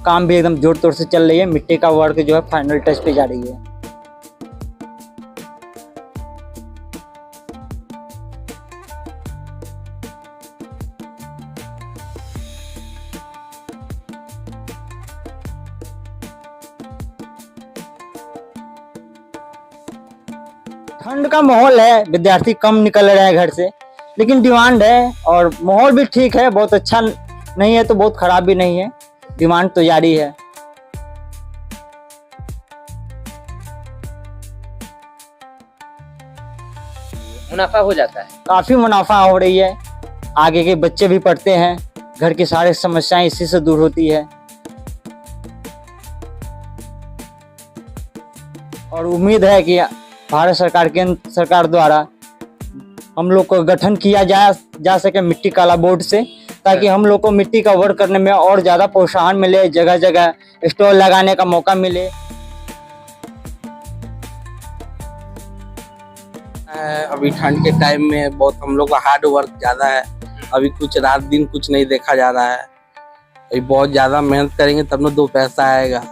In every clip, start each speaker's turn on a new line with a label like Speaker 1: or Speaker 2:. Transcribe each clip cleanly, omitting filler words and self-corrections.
Speaker 1: काम भी एकदम जोर तोड़ से चल रही है। मिट्टी का वर्क जो है फाइनल टच पे जा रही है। ठंड का माहौल है, विद्यार्थी कम निकल रहे हैं घर से, लेकिन डिमांड है और माहौल भी ठीक है। बहुत अच्छा नहीं है तो बहुत खराब भी नहीं है, डिमांड तो जारी है।
Speaker 2: मुनाफा हो जाता है,
Speaker 1: काफी मुनाफा हो रही है। आगे के बच्चे भी पढ़ते हैं, घर की सारी समस्याएं इसी से दूर होती है। और उम्मीद है कि भारत सरकार केंद्र सरकार द्वारा हम लोग को गठन किया जा सके मिट्टी कला बोर्ड से, ताकि हम लोग को मिट्टी का वर्क करने में और ज्यादा प्रोत्साहन मिले, जगह जगह स्टॉल लगाने का मौका मिले।
Speaker 3: अभी ठंड के टाइम में बहुत हम लोग का हार्ड वर्क ज्यादा है। अभी कुछ रात दिन कुछ नहीं देखा जा रहा है। अभी बहुत ज्यादा मेहनत करेंगे तब ना दो पैसा आएगा।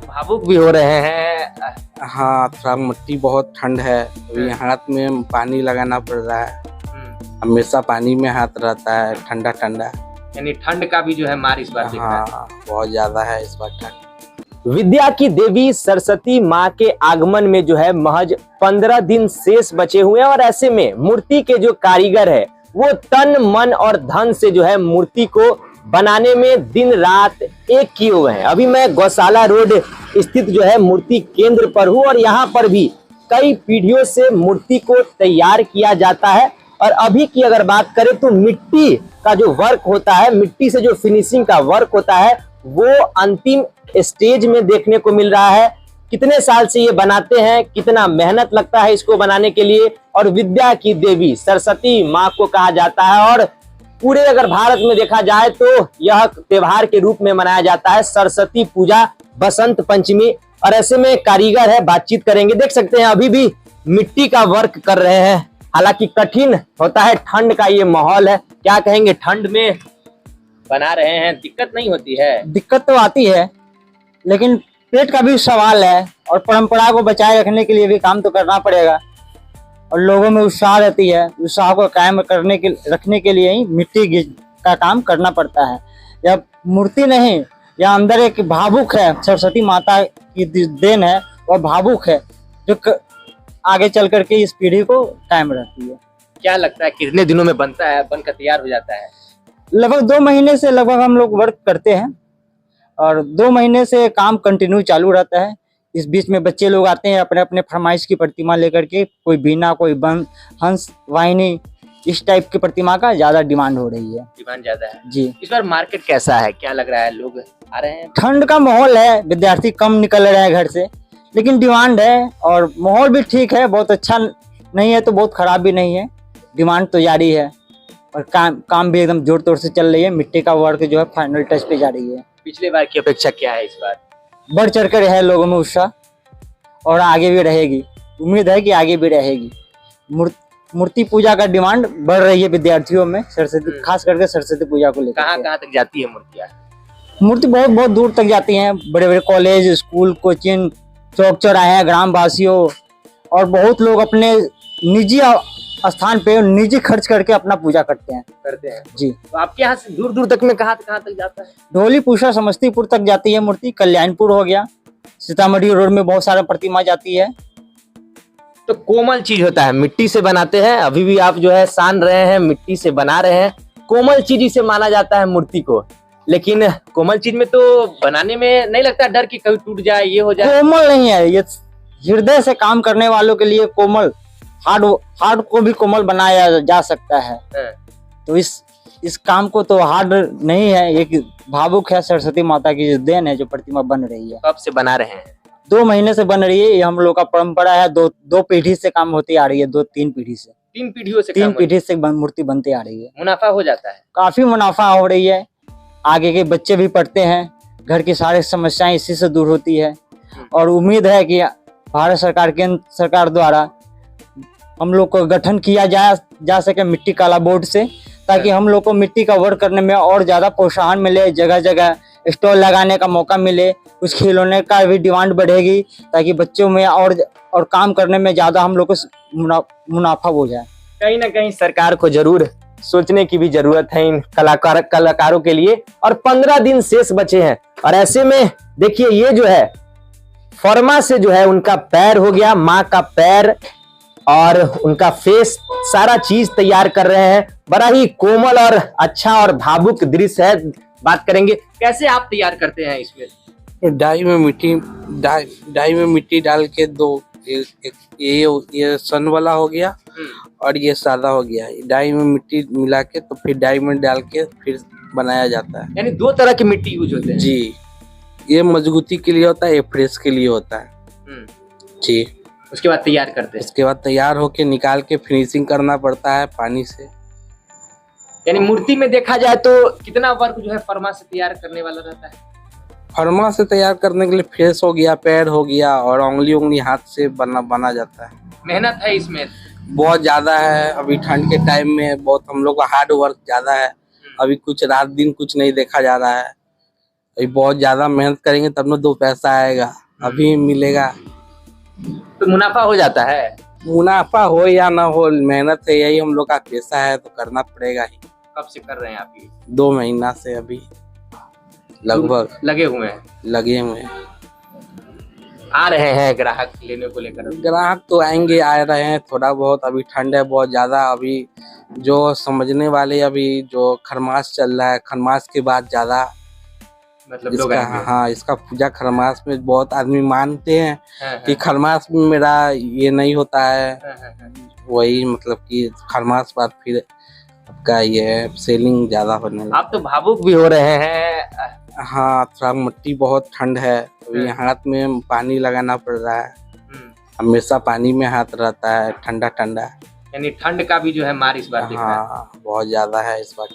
Speaker 2: भावुक भी हो रहे हैं।
Speaker 3: हाँ, थोड़ा मिट्टी बहुत ठंड है। अभी हाथ में पानी लगाना पड़ रहा है, हमेशा पानी में हाथ रहता है, ठंडा ठंडा।
Speaker 2: यानी ठंड का भी जो है मार इस बार दिख रहा है।
Speaker 3: हाँ, बहुत ज्यादा है इस बार ठंड।
Speaker 2: विद्या की देवी सरस्वती माँ के आगमन में जो है महज 15 दिन शेष बचे हुए हैं, और ऐसे में मूर्ति के जो कारीगर है वो तन मन और धन से जो है मूर्ति को बनाने में दिन रात एक किए हुए हैं। अभी मैं गौशाला रोड स्थित जो है मूर्ति केंद्र पर हूँ, और यहाँ पर भी कई पीढ़ियों से मूर्ति को तैयार किया जाता है। और अभी की अगर बात करें तो मिट्टी का जो वर्क होता है, मिट्टी से जो फिनिशिंग का वर्क होता है, वो अंतिम स्टेज में देखने को मिल रहा है। कितने साल से ये बनाते हैं, कितना मेहनत लगता है इसको बनाने के लिए। और विद्या की देवी सरस्वती माँ को कहा जाता है, और पूरे अगर भारत में देखा जाए तो यह त्योहार के रूप में मनाया जाता है, सरस्वती पूजा, बसंत पंचमी। और ऐसे में कारीगर है, बातचीत करेंगे। देख सकते हैं अभी भी मिट्टी का वर्क कर रहे हैं, हालांकि कठिन होता है, ठंड का ये माहौल है। क्या कहेंगे, ठंड में बना रहे हैं, दिक्कत नहीं होती है?
Speaker 1: दिक्कत तो आती है, लेकिन पेट का भी सवाल है और परंपरा को बचाए रखने के लिए भी काम तो करना पड़ेगा। और लोगों में उत्साह रहती है, उत्साह को कायम रखने के लिए ही मिट्टी का काम करना पड़ता है। यह मूर्ति नहीं, यह अंदर एक भावुक है, सरस्वती माता की देन है, वह भावुक है जो आगे चल करके इस पीढ़ी को कायम रहती है।
Speaker 2: क्या लगता है कितने दिनों में बनता है, बनकर तैयार हो जाता है?
Speaker 1: लगभग 2 महीने से लगभग हम लोग वर्क करते हैं, और 2 महीने से काम कंटिन्यू चालू रहता है। इस बीच में बच्चे लोग आते हैं अपने अपने फरमाइश की प्रतिमा लेकर के, कोई बीना, कोई हंस वाहिनी, इस टाइप की प्रतिमा का ज्यादा डिमांड हो रही है।
Speaker 2: डिमांड ज्यादा है
Speaker 1: जी।
Speaker 2: इस बार मार्केट कैसा है, क्या लग रहा है, लोग आ रहे हैं?
Speaker 1: ठंड का माहौल है, विद्यार्थी कम निकल रहे हैं घर से, लेकिन डिमांड है और माहौल भी ठीक है। बहुत अच्छा नहीं है तो बहुत खराब भी नहीं है, डिमांड तो जारी है। और काम भी एकदम जोर तोड़ से चल रही है। मिट्टी का वर्क जो है फाइनल टच पे जा रही है।
Speaker 2: पिछले बार की अपेक्षा क्या है इस बार?
Speaker 1: बढ़ चढ़ कर है लोगों में उत्साह, और आगे भी रहेगी, उम्मीद है कि आगे भी रहेगी। मूर्ति पूजा का डिमांड बढ़ रही है विद्यार्थियों में, सरस्वती, खास करके सरस्वती पूजा को लेकर।
Speaker 2: कहाँ तक जाती है मूर्तियाँ?
Speaker 1: मूर्ति बहुत बहुत दूर तक जाती हैं, बड़े बड़े कॉलेज, स्कूल, कोचिंग, चौक चौराहे, ग्रामवासियों, और बहुत लोग अपने निजी स्थान पे निजी खर्च करके अपना पूजा करते हैं। जी।
Speaker 2: तो आपके यहाँ से दूर दूर तक में कहाँ तक जाता है?
Speaker 1: ढोली पूसा समस्तीपुर तक जाती है मूर्ति, कल्याणपुर हो गया, सीतामढ़ी रोड में बहुत सारा प्रतिमा जाती है।
Speaker 2: तो कोमल चीज होता है, मिट्टी से बनाते हैं, अभी भी आप जो है सान रहे हैं, मिट्टी से बना रहे हैं, कोमल चीज से माना जाता है मूर्ति को। लेकिन कोमल चीज में तो बनाने में नहीं लगता डर कि कभी टूट जाए, ये हो जाए?
Speaker 1: कोमल नहीं है ये, हृदय से काम करने वालों के लिए कोमल, हार्ड को भी कोमल बनाया जा सकता है। तो इस काम को तो हार्ड नहीं है, एक भावुक है, सरस्वती माता की जो देन है, जो प्रतिमा बन रही है।
Speaker 2: कब से बना रहे हैं?
Speaker 1: 2 महीने से बन रही है। ये हम लोग का परंपरा है, दो पीढ़ी से काम होती आ रही है, 3 पीढ़ी से।
Speaker 2: 3 पीढ़ियों से?
Speaker 1: 3 पीढ़ी से मूर्ति बनती आ रही है।
Speaker 2: मुनाफा हो जाता है?
Speaker 1: काफी मुनाफा हो रही है। आगे के बच्चे भी पढ़ते हैं, घर की सारी समस्याएं इसी से दूर होती है। और उम्मीद है कि भारत सरकार केंद्र सरकार द्वारा हम लोग को गठन किया जा सके मिट्टी कला बोर्ड से, ताकि हम लोग को मिट्टी का वर्क करने में और ज्यादा प्रोत्साहन मिले, जगह जगह स्टॉल लगाने का मौका मिले, कुछ खिलौने का भी डिमांड बढ़ेगी, ताकि बच्चों में और काम करने में ज्यादा हम लोग को मुनाफा हो जाए।
Speaker 2: कहीं ना कहीं सरकार को जरूर सोचने की भी जरूरत है इन कलाकारों के लिए। और 15 दिन शेष बचे हैं, और ऐसे में देखिए ये जो है फर्मा से जो है उनका पैर हो गया, माँ का पैर और उनका फेस, सारा चीज तैयार कर रहे हैं। बड़ा ही कोमल और अच्छा और भावुक दृश्य है। बात करेंगे कैसे आप तैयार करते हैं इसमें?
Speaker 3: डाई में मिट्टी डाल के दो, ये सन वाला हो गया और ये सादा हो गया। डाई में मिट्टी मिला के तो फिर डाई में डाल के फिर बनाया जाता है।
Speaker 2: यानी 2 तरह की मिट्टी यूज होते हैं?
Speaker 3: जी, ये मजबूती के लिए होता है, ये फ्रेश के लिए होता है। जी,
Speaker 2: उसके बाद तैयार करते हैं?
Speaker 3: इसके बाद तैयार होके निकाल के फिनिशिंग करना पड़ता है पानी से।
Speaker 2: यानी मूर्ति में देखा जाए तो कितना वर्क जो है फर्मा से तैयार करने वाला रहता है?
Speaker 3: फर्मा से तैयार करने के लिए फेस हो गया, पैर हो गया और उंगली हाथ से बना जाता है।
Speaker 2: मेहनत है इसमें
Speaker 3: बहुत ज्यादा है। अभी ठंड के टाइम में बहुत हम लोग का हार्ड वर्क ज्यादा है। अभी कुछ रात दिन कुछ नहीं देखा जा रहा है। अभी बहुत ज्यादा मेहनत करेंगे तब ना 2 पैसा आएगा, अभी मिलेगा।
Speaker 2: तो मुनाफा हो जाता है?
Speaker 3: मुनाफा हो या ना हो, मेहनत है, यही हम लोग का पैसा है तो करना पड़ेगा ही।
Speaker 2: कब से कर रहे हैं आप ये?
Speaker 3: 2 महीना से अभी लगभग
Speaker 2: लगे हुए हैं। आ रहे हैं ग्राहक लेने को लेकर?
Speaker 3: ग्राहक तो आएंगे, आ रहे हैं थोड़ा बहुत। अभी ठंड है बहुत ज्यादा। अभी जो समझने वाले, अभी जो खरमास चल रहा है, खरमास के बाद ज्यादा
Speaker 2: मतलब लोग आएंगे।
Speaker 3: हाँ, इसका पूजा खरमास में बहुत आदमी मानते हैं कि खरमास में मेरा ये नहीं होता है। वही मतलब कि खरमास बाद फिर आपका ये सेलिंग ज्यादा होने लगा।
Speaker 2: आप तो भावुक भी हो रहे हैं।
Speaker 3: हाँ, थोड़ा मिट्टी बहुत ठंड है, अभी हाथ में पानी लगाना पड़ रहा है। हमेशा पानी में हाथ रहता है, ठंडा ठंडा।
Speaker 2: यानी ठंड का भी जो है मार इस बार दिख रहा है।
Speaker 3: हाँ, बहुत ज्यादा है इस बार।